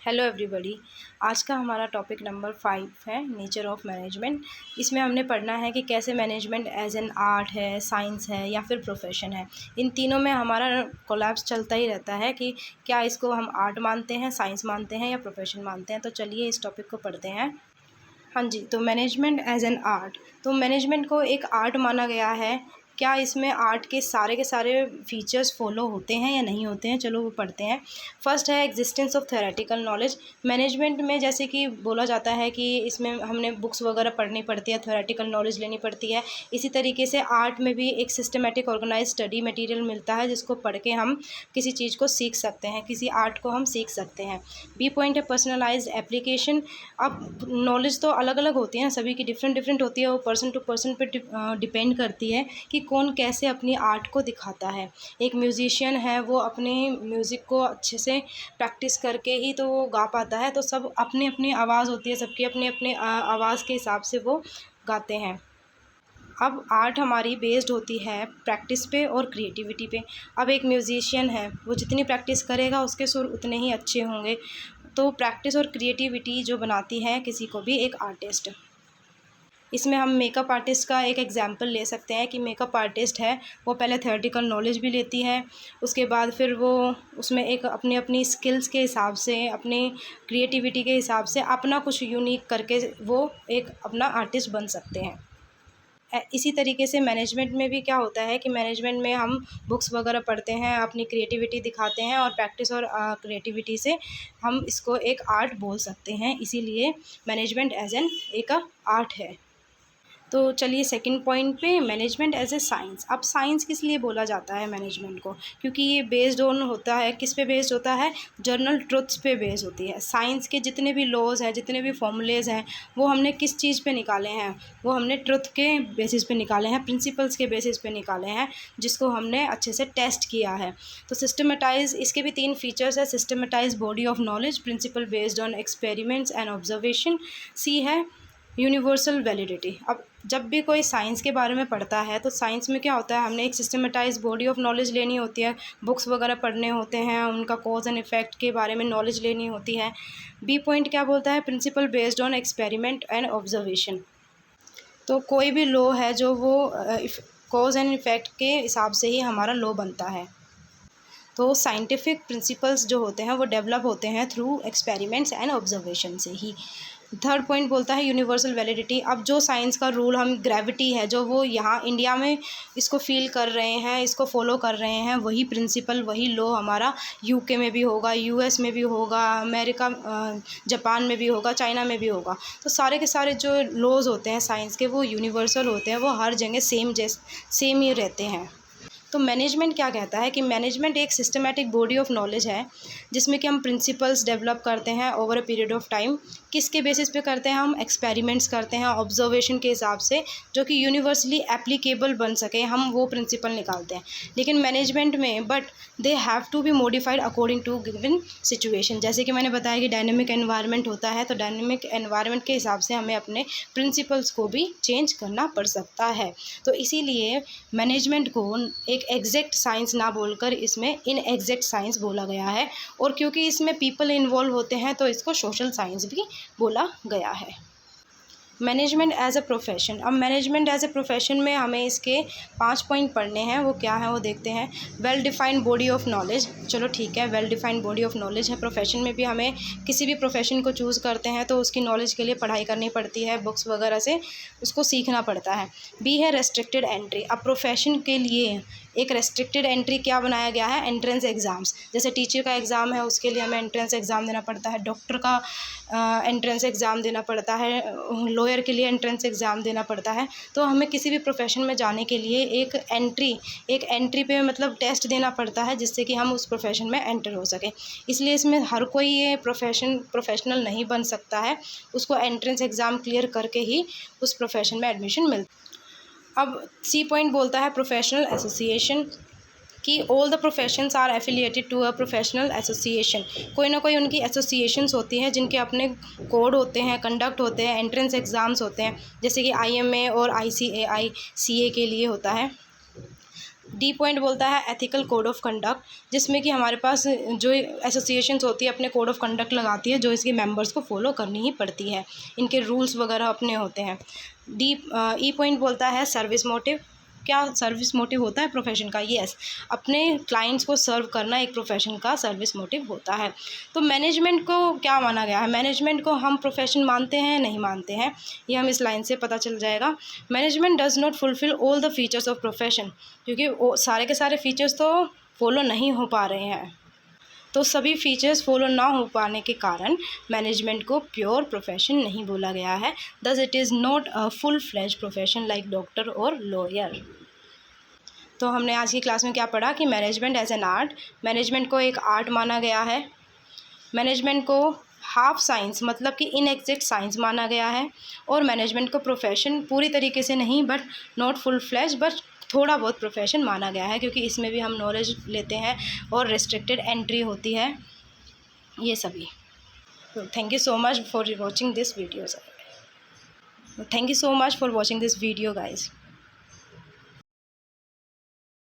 Hello everybody. आज का हमारा टॉपिक नंबर 5 है नेचर ऑफ मैनेजमेंट। इसमें हमने पढ़ना है कि कैसे मैनेजमेंट एज एन आर्ट है, साइंस है या फिर प्रोफेशन है। इन तीनों में हमारा कोलैप्स चलता ही रहता है कि क्या इसको हम आर्ट मानते हैं, साइंस मानते हैं या प्रोफेशन मानते हैं। तो चलिए इस टॉपिक को पढ़ते हैं। हाँ जी, तो मैनेजमेंट एज एन आर्ट, तो मैनेजमेंट को एक आर्ट माना गया है। क्या इसमें आर्ट के सारे फीचर्स फॉलो होते हैं या नहीं होते हैं, चलो वो पढ़ते हैं। फर्स्ट है existence of theoretical knowledge. Management में जैसे कि बोला जाता है कि इसमें हमने बुक्स वगैरह पढ़नी पड़ती है, थ्योरेटिकल नॉलेज लेनी पड़ती है। इसी तरीके से आर्ट में भी एक सिस्टमेटिक ऑर्गेनाइज स्टडी मटेरियल मिलता है जिसको पढ़ के हम किसी चीज़ को सीख सकते हैं, किसी आर्ट को हम सीख सकते हैं। बी पॉइंट है पर्सनलाइज्ड एप्लीकेशन। अब नॉलेज तो अलग अलग होती है, सभी की डिफरेंट होती है, वो पर्सन टू पर्सन पे डिपेंड करती है कि कौन कैसे अपनी आर्ट को दिखाता है। एक म्यूज़िशियन है, वो अपने म्यूज़िक को अच्छे से प्रैक्टिस करके ही तो वो गा पाता है। तो सब अपनी अपनी आवाज़ होती है, सबकी अपनी अपनी आवाज़ के हिसाब से वो गाते हैं। अब आर्ट हमारी बेस्ड होती है प्रैक्टिस पे और क्रिएटिविटी पे। अब एक म्यूज़िशियन है, वो जितनी प्रैक्टिस करेगा उसके सुर उतने ही अच्छे होंगे। तो प्रैक्टिस और क्रिएटिविटी जो बनाती है किसी को भी एक आर्टिस्ट। इसमें हम मेकअप आर्टिस्ट का एक एग्जांपल ले सकते हैं कि मेकअप आर्टिस्ट है, वो पहले थ्योरेटिकल नॉलेज भी लेती है, उसके बाद फिर वो उसमें एक अपनी अपनी स्किल्स के हिसाब से, अपनी क्रिएटिविटी के हिसाब से अपना कुछ यूनिक करके वो एक अपना आर्टिस्ट बन सकते हैं। इसी तरीके से मैनेजमेंट में भी क्या होता है कि मैनेजमेंट में हम बुक्स वगैरह पढ़ते हैं, अपनी क्रिएटिविटी दिखाते हैं और प्रैक्टिस और क्रिएटिविटी से हम इसको एक आर्ट बोल सकते हैं। इसीलिए मैनेजमेंट एज एन एक आर्ट है। तो चलिए सेकंड पॉइंट पे, मैनेजमेंट एज ए साइंस। अब साइंस किस लिए बोला जाता है मैनेजमेंट को, क्योंकि ये बेस्ड ऑन होता है, किस पे बेस्ड होता है, जर्नल ट्रुथ्स पे बेस्ड होती है। साइंस के जितने भी लॉज हैं, जितने भी फॉर्मूलेज हैं, वो हमने किस चीज़ पे निकाले हैं, वो हमने ट्रुथ के बेसिस पे निकाले हैं, प्रिंसिपल्स के बेसिस पे निकाले हैं, जिसको हमने अच्छे से टेस्ट किया है। तो सिस्टमेटाइज, इसके भी 3 फीचर्स है। Systematize body of knowledge, principle based on experiments and observation. सी है यूनिवर्सल वैलिडिटी। अब जब भी कोई साइंस के बारे में पढ़ता है तो साइंस में क्या होता है, हमने एक सिस्टमेटाइज बॉडी ऑफ नॉलेज लेनी होती है, बुक्स वगैरह पढ़ने होते हैं, उनका कॉज एंड इफेक्ट के बारे में नॉलेज लेनी होती है। बी पॉइंट क्या बोलता है, principal based on experiment and observation. तो कोई भी लॉ है जो वो कॉज एंड इफेक्ट के हिसाब से ही हमारा लॉ बनता है। तो साइंटिफिक प्रिंसिपल्स जो होते हैं वो डेवलप होते हैं थ्रू एक्सपेरिमेंट्स एंड ऑब्जर्वेशन से ही। थर्ड पॉइंट बोलता है यूनिवर्सल वैलिडिटी। अब जो साइंस का रूल, हम ग्रेविटी है जो वो यहाँ इंडिया में इसको फील कर रहे हैं, इसको फॉलो कर रहे हैं, वही प्रिंसिपल, वही लॉ हमारा यूके में भी होगा, यूएस में भी होगा, अमेरिका, जापान में भी होगा, चाइना में भी होगा। तो सारे के सारे जो लॉज होते हैं साइंस के वो यूनिवर्सल होते हैं, वो हर जगह सेम ही रहते हैं। तो मैनेजमेंट क्या कहता है कि मैनेजमेंट एक सिस्टमेटिक बॉडी ऑफ नॉलेज है जिसमें कि हम प्रिंसिपल्स डेवलप करते हैं over a period of time. किसके बेसिस पे करते हैं, हम एक्सपेरिमेंट्स करते हैं ऑब्जर्वेशन के हिसाब से, जो कि यूनिवर्सली एप्लीकेबल बन सके, हम वो प्रिंसिपल निकालते हैं। लेकिन मैनेजमेंट में but they have to be modified according to given situation. जैसे कि मैंने बताया कि डायनेमिक एनवायरनमेंट होता है, तो डायनेमिक एनवायरनमेंट के हिसाब से हमें अपने प्रिंसिपल्स को भी चेंज करना पड़ सकता है। तो इसीलिए मैनेजमेंट को एक एग्जैक्ट साइंस ना बोलकर इसमें इनएग्जैक्ट साइंस बोला गया है। और क्योंकि इसमें पीपल इन्वॉल्व होते हैं तो इसको सोशल साइंस भी बोला गया है। Management as a profession. अब मैनेजमेंट एज अ प्रोफेशन में हमें इसके 5 पॉइंट पढ़ने हैं, वो क्या है वो देखते हैं। Well defined body of knowledge, चलो ठीक है, well defined body of knowledge है। प्रोफेशन में भी हमें किसी भी प्रोफेशन को चूज़ करते हैं तो उसकी नॉलेज के लिए पढ़ाई करनी पड़ती है, बुक्स वगैरह से उसको सीखना पड़ता है। बी है रेस्ट्रिक्टेड एंट्री। अब प्रोफेशन के लिए एक रेस्ट्रिक्टेड एंट्री क्या बनाया गया है, एंट्रेंस एग्ज़ाम्स। जैसे टीचर का एग्ज़ाम है उसके लिए हमें एंट्रेंस एग्ज़ाम देना पड़ता है, डॉक्टर का एंट्रेंस एग्ज़ाम देना पड़ता है, लॉयर के लिए एंट्रेंस एग्ज़ाम देना पड़ता है। तो हमें किसी भी प्रोफेशन में जाने के लिए एक एंट्री पे मतलब टेस्ट देना पड़ता है जिससे कि हम उस प्रोफेशन में एंटर हो सकें। इसलिए इसमें हर कोई ये प्रोफेशनल नहीं बन सकता है, उसको एंट्रेंस एग्ज़ाम क्लियर करके ही उस प्रोफेशन में एडमिशन मिलता है। अब सी पॉइंट बोलता है प्रोफेशनल एसोसिएशन, कि all the professions are affiliated to a professional association. कोई ना कोई उनकी एसोसिएशंस होती हैं जिनके अपने कोड होते हैं, कंडक्ट होते हैं, एंट्रेंस एग्ज़ाम्स होते हैं, जैसे कि आईएमए और आईसीएआई सीए के लिए होता है। डी पॉइंट बोलता है एथिकल कोड ऑफ कंडक्ट, जिसमें कि हमारे पास जो एसोसिएशंस होती है अपने कोड ऑफ कंडक्ट लगाती है जो इसके मेंबर्स को फॉलो करनी ही पड़ती है, इनके रूल्स वगैरह अपने होते हैं। ई पॉइंट बोलता है सर्विस मोटिव। क्या सर्विस मोटिव होता है प्रोफेशन का? यस, अपने क्लाइंट्स को सर्व करना एक प्रोफेशन का सर्विस मोटिव होता है। तो मैनेजमेंट को क्या माना गया है? मैनेजमेंट को हम प्रोफेशन मानते हैं, नहीं मानते हैं, ये हम इस लाइन से पता चल जाएगा। Management does not fulfil all the features of profession, क्योंकि वो सारे के सारे फीचर्स तो फॉलो नहीं हो पा रहे हैं। तो सभी फीचर्स फॉलो ना हो पाने के कारण मैनेजमेंट को प्योर प्रोफेशन नहीं बोला गया है। Thus it is not a full fledged profession like doctor और लॉयर। तो हमने आज की क्लास में क्या पढ़ा कि management as an art, management को एक आर्ट माना गया है। मैनेजमेंट को हाफ साइंस मतलब कि इनएग्जैक्ट साइंस माना गया है। और मैनेजमेंट को प्रोफेशन पूरी तरीके से नहीं, but not full fledged, but थोड़ा बहुत प्रोफेशन माना गया है, क्योंकि इसमें भी हम नॉलेज लेते हैं और रिस्ट्रिक्टेड एंट्री होती है, ये सभी। तो thank you so much for watching this video. Thank you so much for watching this video guys.